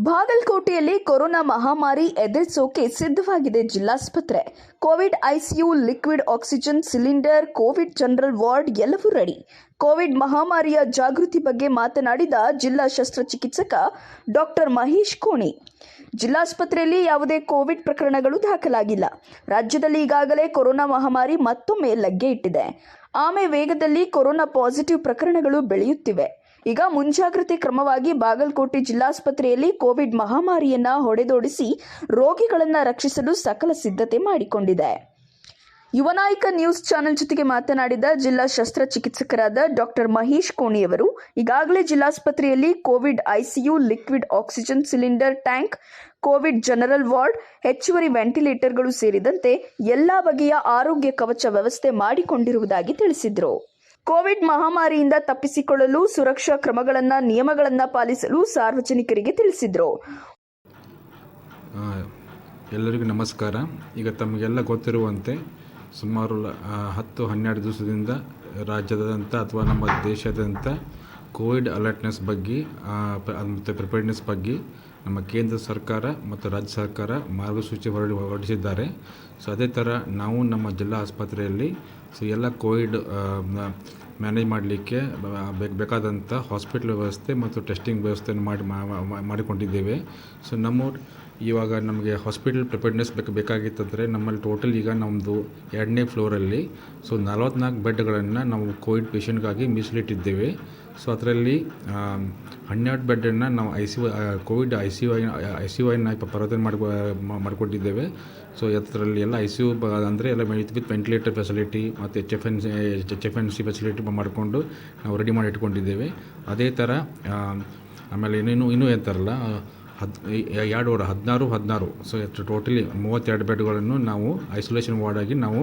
ಬಾಗಲಕೋಟೆಯಲ್ಲಿ ಕೊರೋನಾ ಮಹಾಮಾರಿ ಎದುರಿಸೋಕೆ ಸಿದ್ಧವಾಗಿದೆ ಜಿಲ್ಲಾಸ್ಪತ್ರೆ. COVID ICU, liquid oxygen cylinder, COVID general ward ಎಲ್ಲವೂ ರೆಡಿ. ಕೋವಿಡ್ ಮಹಾಮಾರಿಯ ಜಾಗೃತಿ ಬಗ್ಗೆ ಮಾತನಾಡಿದ ಜಿಲ್ಲಾ ಶಸ್ತ್ರಚಿಕಿತ್ಸಕ ಡಾಕ್ಟರ್ ಮಹೇಶ್ ಕೋಣಿ, ಜಿಲ್ಲಾಸ್ಪತ್ರೆಯಲ್ಲಿ ಯಾವುದೇ ಕೋವಿಡ್ ಪ್ರಕರಣಗಳು ದಾಖಲಾಗಿಲ್ಲ. ರಾಜ್ಯದಲ್ಲಿ ಈಗಾಗಲೇ ಕೊರೋನಾ ಮಹಾಮಾರಿ ಮತ್ತೊಮ್ಮೆ ಲಗ್ಗೆ ಇಟ್ಟಿದೆ. ಆಮೆ ವೇಗದಲ್ಲಿ ಕೊರೋನಾ ಪಾಸಿಟಿವ್ ಪ್ರಕರಣಗಳು ಬೆಳೆಯುತ್ತಿವೆ. ಈಗ ಮುಂಜಾಗ್ರತೆ ಕ್ರಮವಾಗಿ ಬಾಗಲಕೋಟೆ ಜಿಲ್ಲಾಸ್ಪತ್ರೆಯಲ್ಲಿ ಕೋವಿಡ್ ಮಹಾಮಾರಿಯನ್ನ ಹೊಡೆದೋಡಿಸಿ ರೋಗಿಗಳನ್ನು ರಕ್ಷಿಸಲು ಸಕಲ ಸಿದ್ಧತೆ ಮಾಡಿಕೊಂಡಿದೆ. ಯುವನಾಯಕ ನ್ಯೂಸ್ ಚಾನೆಲ್ ಜೊತೆಗೆ ಮಾತನಾಡಿದ ಜಿಲ್ಲಾ ಶಸ್ತ್ರಚಿಕಿತ್ಸಕರಾದ ಡಾಕ್ಟರ್ ಮಹೇಶ್ ಕೋಣಿಯವರು, ಈಗಾಗಲೇ ಜಿಲ್ಲಾಸ್ಪತ್ರೆಯಲ್ಲಿ COVID ICU, liquid oxygen cylinder tank, COVID general ward, ಹೆಚ್ಚುವರಿ ವೆಂಟಿಲೇಟರ್ಗಳು ಸೇರಿದಂತೆ ಎಲ್ಲಾ ಬಗೆಯ ಆರೋಗ್ಯ ಕವಚ ವ್ಯವಸ್ಥೆ ಮಾಡಿಕೊಂಡಿರುವುದಾಗಿ ತಿಳಿಸಿದರು. ಕೋವಿಡ್ ಮಹಾಮಾರಿಯಿಂದ ತಪ್ಪಿಸಿಕೊಳ್ಳಲು ಸುರಕ್ಷಾ ಕ್ರಮಗಳನ್ನು, ನಿಯಮಗಳನ್ನು ಪಾಲಿಸಲು ಸಾರ್ವಜನಿಕರಿಗೆ ತಿಳಿಸಿದರು. ಎಲ್ಲರಿಗೂ ನಮಸ್ಕಾರ. ಈಗ ತಮಗೆಲ್ಲ ಗೊತ್ತಿರುವಂತೆ ಸುಮಾರು 10-12 ದಿವಸದಿಂದ ರಾಜ್ಯದಾದ್ಯಂತ ಅಥವಾ ನಮ್ಮ ದೇಶಾದ್ಯಂತ ಕೋವಿಡ್ ಅಲರ್ಟ್ನೆಸ್ ಬಗ್ಗೆ ಮತ್ತು ಪ್ರಿಪೇರ್ಡ್ನೆಸ್ ಬಗ್ಗೆ ನಮ್ಮ ಕೇಂದ್ರ ಸರ್ಕಾರ ಮತ್ತು ರಾಜ್ಯ ಸರ್ಕಾರ ಮಾರ್ಗಸೂಚಿ ಹೊರಡಿಸಿದ್ದಾರೆ. ಸೊ ಅದೇ ಥರ ನಾವು ನಮ್ಮ ಜಿಲ್ಲಾ ಆಸ್ಪತ್ರೆಯಲ್ಲಿ ಎಲ್ಲ ಕೋವಿಡ್ ಮ್ಯಾನೇಜ್ ಮಾಡಲಿಕ್ಕೆ ಬೇಕಾದಂಥ ಹಾಸ್ಪಿಟಲ್ ವ್ಯವಸ್ಥೆ ಮತ್ತು ಟೆಸ್ಟಿಂಗ್ ವ್ಯವಸ್ಥೆಯನ್ನು ಮಾಡಿಕೊಂಡಿದ್ದೇವೆ. ಸೊ ಇವಾಗ ನಮಗೆ ಹಾಸ್ಪಿಟಲ್ ಪ್ರಿಪೇರ್ಡ್ನೆಸ್ ಬೇಕಾಗಿತ್ತಂದರೆ ನಮ್ಮಲ್ಲಿ ಟೋಟಲ್ ಈಗ ನಮ್ಮದು 2ನೇ ಫ್ಲೋರಲ್ಲಿ 44 ಬೆಡ್ಗಳನ್ನು ನಾವು ಕೋವಿಡ್ ಪೇಷಂಟ್ಗಾಗಿ ಮೀಸಲಿಟ್ಟಿದ್ದೇವೆ. ಸೊ ಅದರಲ್ಲಿ 12 ಬೆಡ್ಡನ್ನು ನಾವು ಕೋವಿಡ್ ಐ ಸಿ ಯು ಐನ ಪರಿವರ್ತನೆ ಮಾಡಿಕೊಂಡಿದ್ದೇವೆ. ಸೊ ಅದರಲ್ಲಿ ಎಲ್ಲ ಐ ಸಿ ಯು ಅಂದರೆ ಎಲ್ಲ ವಿತ್ ವೆಂಟಿಲೇಟರ್ ಫೆಸಿಲಿಟಿ ಮತ್ತು H F N C facility ಮಾಡಿಕೊಂಡು ನಾವು ರೆಡಿ ಮಾಡಿ ಇಟ್ಕೊಂಡಿದ್ದೇವೆ. ಅದೇ ಥರ ಆಮೇಲೆ ಇನ್ನೂ ಅಂತಾರಲ್ಲ 16 ಸೊ ಟೋಟಲಿ 32 ಬೆಡ್ಗಳನ್ನು ನಾವು ಐಸೋಲೇಷನ್ ವಾರ್ಡಾಗಿ ನಾವು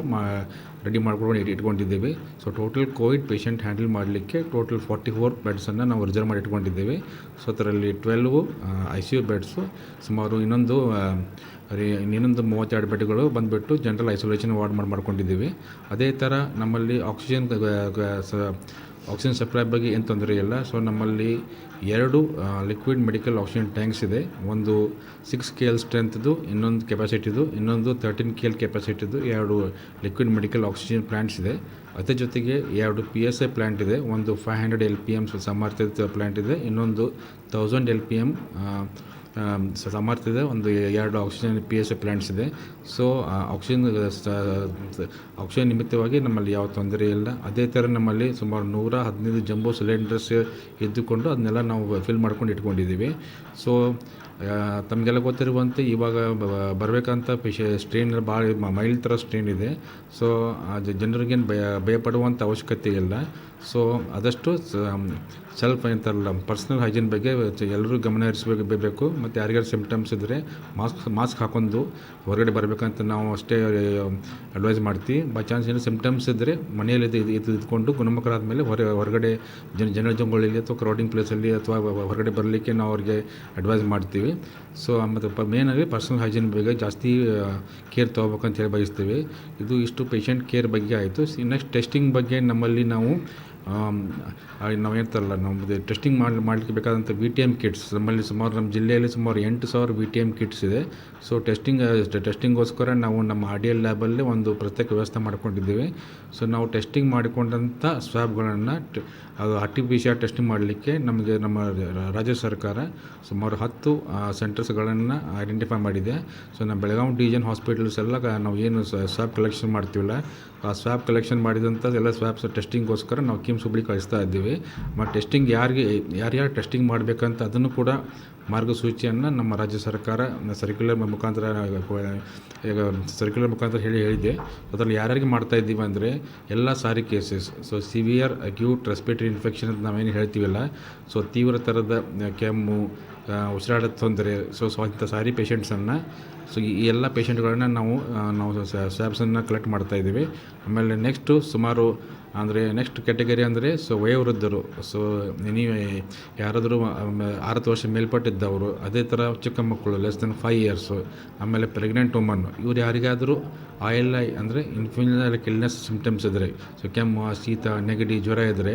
ರೆಡಿ ಮಾಡ್ಕೊಂಡು ಇಟ್ಕೊಂಡಿದ್ದೇವೆ. So total COVID patient handle ಮಾಡಲಿಕ್ಕೆ ಟೋಟಲ್ 44 ಬೆಡ್ಸನ್ನು ನಾವು ರಿಸರ್ವ್ ಮಾಡಿ ಇಟ್ಕೊಂಡಿದ್ದೇವೆ. ಸೊ ಅದರಲ್ಲಿ 12 ಐ ಸಿ ಯು ಬೆಡ್ಸು, ಸುಮಾರು ಇನ್ನೊಂದು 32 ಬೆಡ್ಗಳು ಬಂದುಬಿಟ್ಟು ಜನರಲ್ ಐಸೋಲೇಷನ್ ವಾರ್ಡ್ ಮಾಡ್ಕೊಂಡಿದ್ದೀವಿ. ಅದೇ ಥರ ನಮ್ಮಲ್ಲಿ ಆಕ್ಸಿಜನ್ ಸಪ್ಲೈ ಬಗ್ಗೆ ಏನು ತೊಂದರೆ ಇಲ್ಲ. ಸೊ ನಮ್ಮಲ್ಲಿ 2 ಲಿಕ್ವಿಡ್ ಮೆಡಿಕಲ್ ಆಕ್ಸಿಜನ್ ಟ್ಯಾಂಕ್ಸ್ ಇದೆ. ಒಂದು 6 KL ಸ್ಟ್ರೆಂತ್ದು, ಇನ್ನೊಂದು ಕೆಪಾಸಿಟಿದು, ಇನ್ನೊಂದು 13 KL ಕೆಪಾಸಿಟಿದು 2 liquid medical oxygen plants ಇದೆ. ಅದೇ ಜೊತೆಗೆ 2 PSI ಪ್ಲ್ಯಾಂಟ್ ಇದೆ. ಒಂದು 500 LPM ಸಾಮರ್ಥ್ಯದ ಪ್ಲ್ಯಾಂಟ್ ಇದೆ, ಇನ್ನೊಂದು 1000 LPM ಸಾಮರ್ಥ್ಯದ ಒಂದು 2 ಆಕ್ಸಿಜನ್ PSI ಪ್ಲ್ಯಾಂಟ್ಸ್ ಇದೆ. ಸೊ ಆಕ್ಸಿಜನ್ ನಿಮಿತ್ತವಾಗಿ ನಮ್ಮಲ್ಲಿ ಯಾವ ತೊಂದರೆ ಇಲ್ಲ. ಅದೇ ಥರ ನಮ್ಮಲ್ಲಿ ಸುಮಾರು 115 ಜಂಬೋ ಸಿಲಿಂಡರ್ಸ್ ಇದ್ದುಕೊಂಡು ಅದನ್ನೆಲ್ಲ ನಾವು ಫಿಲ್ ಮಾಡ್ಕೊಂಡು ಇಟ್ಕೊಂಡಿದ್ದೀವಿ. ಸೊ ತಮಗೆಲ್ಲ ಗೊತ್ತಿರುವಂತೆ ಇವಾಗ ಬರಬೇಕಂತ ಸ್ಟ್ರೇನ್ ಭಾಳ ಮೈಲ್ಡ್ ಥರ ಸ್ಟ್ರೇನ್ ಇದೆ. ಸೊ ಜನರಿಗೇನು ಭಯಪಡುವಂಥ ಅವಶ್ಯಕತೆ ಇಲ್ಲ. ಸೊ ಆದಷ್ಟು ಅಂತಾರಲ್ಲ ಪರ್ಸ್ನಲ್ ಹೈಜೀನ್ ಬಗ್ಗೆ ಎಲ್ಲರೂ ಗಮನ ಹರಿಸಬೇಕು. ಮತ್ತು ಯಾರಿಗಾರು ಸಿಂಪ್ಟಮ್ಸ್ ಇದ್ದರೆ ಮಾಸ್ಕ್ ಹಾಕೊಂಡು ಹೊರಗಡೆ ಬರಬೇಕಂತ ನಾವು ಅಷ್ಟೇ ಅಡ್ವೈಸ್ ಮಾಡ್ತೀವಿ. ಬೈ ಚಾನ್ಸ್ ಏನೋ ಸಿಂಪ್ಟಮ್ಸ್ ಇದ್ದರೆ ಮನೆಯಲ್ಲಿ ಇದ್ಕೊಂಡು ಗುಣಮುಖರಾದ ಮೇಲೆ ಹೊರಗಡೆ ಜನಜಂಗುಳಿಯಲ್ಲಿ ಅಥವಾ ಕ್ರೌಡಿಂಗ್ ಪ್ಲೇಸಲ್ಲಿ ಅಥವಾ ಹೊರಗಡೆ ಬರಲಿಕ್ಕೆ ನಾವು ಅವ್ರಿಗೆ ಅಡ್ವೈಸ್ ಮಾಡ್ತೀವಿ. ಸೊ ಮತ್ತು ಮೇನಾಗಿ ಪರ್ಸನಲ್ ಹೈಜೀನ್ ಬಗ್ಗೆ ಜಾಸ್ತಿ ಕೇರ್ ತೊಗೋಬೇಕಂತ ಹೇಳಿ ಬಯಸ್ತೀವಿ. ಇಷ್ಟು ಪೇಷಂಟ್ ಕೇರ್ ಬಗ್ಗೆ ಆಯಿತು. ನೆಕ್ಸ್ಟ್ ಟೆಸ್ಟಿಂಗ್ ಬಗ್ಗೆ ನಮ್ಮಲ್ಲಿ ನಾವು ಹೇಳ್ತಾರಲ್ಲ, ನಮ್ಮದು ಟೆಸ್ಟಿಂಗ್ ಮಾಡಲಿಕ್ಕೆ ಬೇಕಾದಂಥ VTM ಕಿಟ್ಸ್ ನಮ್ಮಲ್ಲಿ ನಮ್ಮ ಜಿಲ್ಲೆಯಲ್ಲಿ ಸುಮಾರು 8,000 VTM ಕಿಟ್ಸ್ ಇದೆ. ಸೊ ಟೆಸ್ಟಿಂಗೋಸ್ಕರ ನಾವು ನಮ್ಮ RDL ಲ್ಯಾಬಲ್ಲಿ ಒಂದು ಪ್ರತ್ಯೇಕ ವ್ಯವಸ್ಥೆ ಮಾಡ್ಕೊಂಡಿದ್ದೇವೆ. ಸೊ ನಾವು ಟೆಸ್ಟಿಂಗ್ ಮಾಡಿಕೊಂಡಂಥ ಸ್ವ್ಯಾಬ್ಗಳನ್ನು ಅದು RT-PCR ಟೆಸ್ಟಿಂಗ್ ಮಾಡಲಿಕ್ಕೆ ನಮಗೆ ನಮ್ಮ ರಾಜ್ಯ ಸರ್ಕಾರ ಸುಮಾರು 10 ಸೆಂಟರ್ಸ್ಗಳನ್ನು ಐಡೆಂಟಿಫೈ ಮಾಡಿದೆ. ಸೊ ನಮ್ಮ ಬೆಳಗಾವಿ ಡಿವಿಷನ್ ಹಾಸ್ಪಿಟಲ್ಸ್ ಎಲ್ಲ ನಾವು ಏನು ಸ್ವ್ಯಾಬ್ ಕಲೆಕ್ಷನ್ ಮಾಡ್ತೀವಲ್ಲ, ಆ ಸ್ವ್ಯಾಬ್ ಕಲೆಕ್ಷನ್ ಮಾಡಿದಂಥ ಎಲ್ಲ ಸ್ವ್ಯಾಬ್ಸ್ ಟೆಸ್ಟಿಂಗ್ಗೋಸ್ಕರ ನಾವು KIMS ಹುಬ್ಳಿಗೆ ಕಳಿಸ್ತಾ ಇದ್ದೀವಿ. ಮತ್ತು ಟೆಸ್ಟಿಂಗ್ ಯಾರ್ಯಾರು ಟೆಸ್ಟಿಂಗ್ ಮಾಡಬೇಕಂತ ಅದನ್ನು ಕೂಡ ಮಾರ್ಗಸೂಚಿಯನ್ನು ನಮ್ಮ ರಾಜ್ಯ ಸರ್ಕಾರ ಸರ್ಕ್ಯುಲರ್ ಮುಖಾಂತರ ಹೇಳಿದೆ. ಅದರಲ್ಲಿ ಯಾರ್ಯಾರಿಗೆ ಮಾಡ್ತಾ ಇದ್ದೀವಿ ಅಂದರೆ ಎಲ್ಲ SARI cases, so severe acute respiratory infection ಅಂತ ನಾವೇನು ಹೇಳ್ತೀವಲ್ಲ, ಸೊ ತೀವ್ರ ಥರದ ಕೆಮ್ಮು, ಉಸಿರಾಟದ ತೊಂದರೆ, ಸೊ ಇಂಥ ಸಾರಿ ಪೇಷಂಟ್ಸನ್ನು, ಸೊ ಈ ಎಲ್ಲ ಪೇಷಂಟ್ಗಳನ್ನು ನಾವು ಸ್ವ್ಯಾಬ್ಸನ್ನು ಕಲೆಕ್ಟ್ ಮಾಡ್ತಾಯಿದ್ದೀವಿ. ಆಮೇಲೆ ನೆಕ್ಸ್ಟು ಸುಮಾರು ಅಂದರೆ ನೆಕ್ಸ್ಟ್ ಕ್ಯಾಟಗರಿ ಅಂದರೆ ವಯೋವೃದ್ಧರು. ನೀವು ಯಾರಾದರೂ 60 ವರ್ಷ ಮೇಲ್ಪಟ್ಟಿದ್ದವರು, ಅದೇ ಥರ ಚಿಕ್ಕ ಮಕ್ಕಳು ಲೆಸ್ ದೆನ್ 5 ಇಯರ್ಸು, ಆಮೇಲೆ ಪ್ರೆಗ್ನೆಂಟ್ ವುಮನ್ನು, ಇವ್ರು ಯಾರಿಗಾದರೂ ILI ಅಂದರೆ ಇನ್ಫ್ಲೂಯೆನ್ಸಾ ಇಲ್ನೆಸ್ ಸಿಮ್ಟಮ್ಸ್ ಇದ್ದರೆ, ಕೆಮ್ಮು, ಶೀತ, ನೆಗಡಿ, ಜ್ವರ ಇದ್ದರೆ,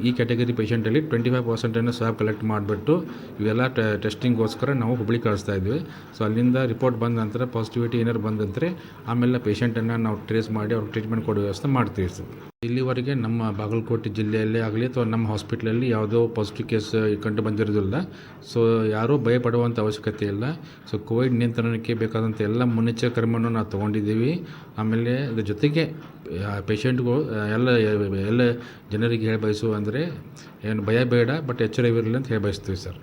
ಈ ಕ್ಯಾಟಗರಿ ಪೇಷಂಟಲ್ಲಿ 25% ಸ್ವಾಬ್ ಕಲೆಕ್ಟ್ ಮಾಡಿಬಿಟ್ಟು ಇವೆಲ್ಲ ಟೆಸ್ಟಿಂಗ್ಗೋಸ್ಕರ ನಾವು ಹುಬ್ಳಿ ಕಳಿಸ್ತಾ ಇದ್ವಿ. ಅಲ್ಲಿಂದ ರಿಪೋರ್ಟ್ ಬಂದ ನಂತರ ಪಾಸಿಟಿವಿಟಿ ಏನಾರು ಬಂದಂದರೆ ಆಮೇಲೆ ಪೇಷಂಟನ್ನು ನಾವು ಟ್ರೇಸ್ ಮಾಡಿ ಅವ್ರಿಗೆ ಟ್ರೀಟ್ಮೆಂಟ್ ಕೊಡೋ ವ್ಯವಸ್ಥೆ ಮಾಡ್ತೀವಿ ಸರ್. ಇಲ್ಲಿವರೆಗೆ ನಮ್ಮ ಬಾಗಲಕೋಟೆ ಜಿಲ್ಲೆಯಲ್ಲೇ ಆಗಲಿ ಅಥವಾ ನಮ್ಮ ಹಾಸ್ಪಿಟ್ಲಲ್ಲಿ ಯಾವುದೋ ಪಾಸಿಟಿವ್ ಕೇಸ್ ಕಂಡು ಬಂದಿರೋದಿಲ್ಲ. ಯಾರೂ ಭಯಪಡುವಂಥ ಅವಶ್ಯಕತೆ ಇಲ್ಲ. ಕೋವಿಡ್ ನಿಯಂತ್ರಣಕ್ಕೆ ಬೇಕಾದಂಥ ಎಲ್ಲ ಮುನ್ನೆಚ್ಚರಿಕೆ ಕ್ರಮವನ್ನು ನಾವು ತೊಗೊಂಡಿದ್ದೀವಿ. ಆಮೇಲೆ ಅದ್ರ ಜೊತೆಗೆ ಪೇಷಂಟ್ಗಳು ಎಲ್ಲ ಜನರಿಗೆ ಹೇಳಿ ಬಯಸುವ ಅಂದರೆ ಏನು ಭಯ ಬೇಡ, ಬಟ್ ಎಚ್ಚರವಿರಲಿ ಅಂತ ಹೇಳಿ ಬಯಸ್ತೀವಿ ಸರ್.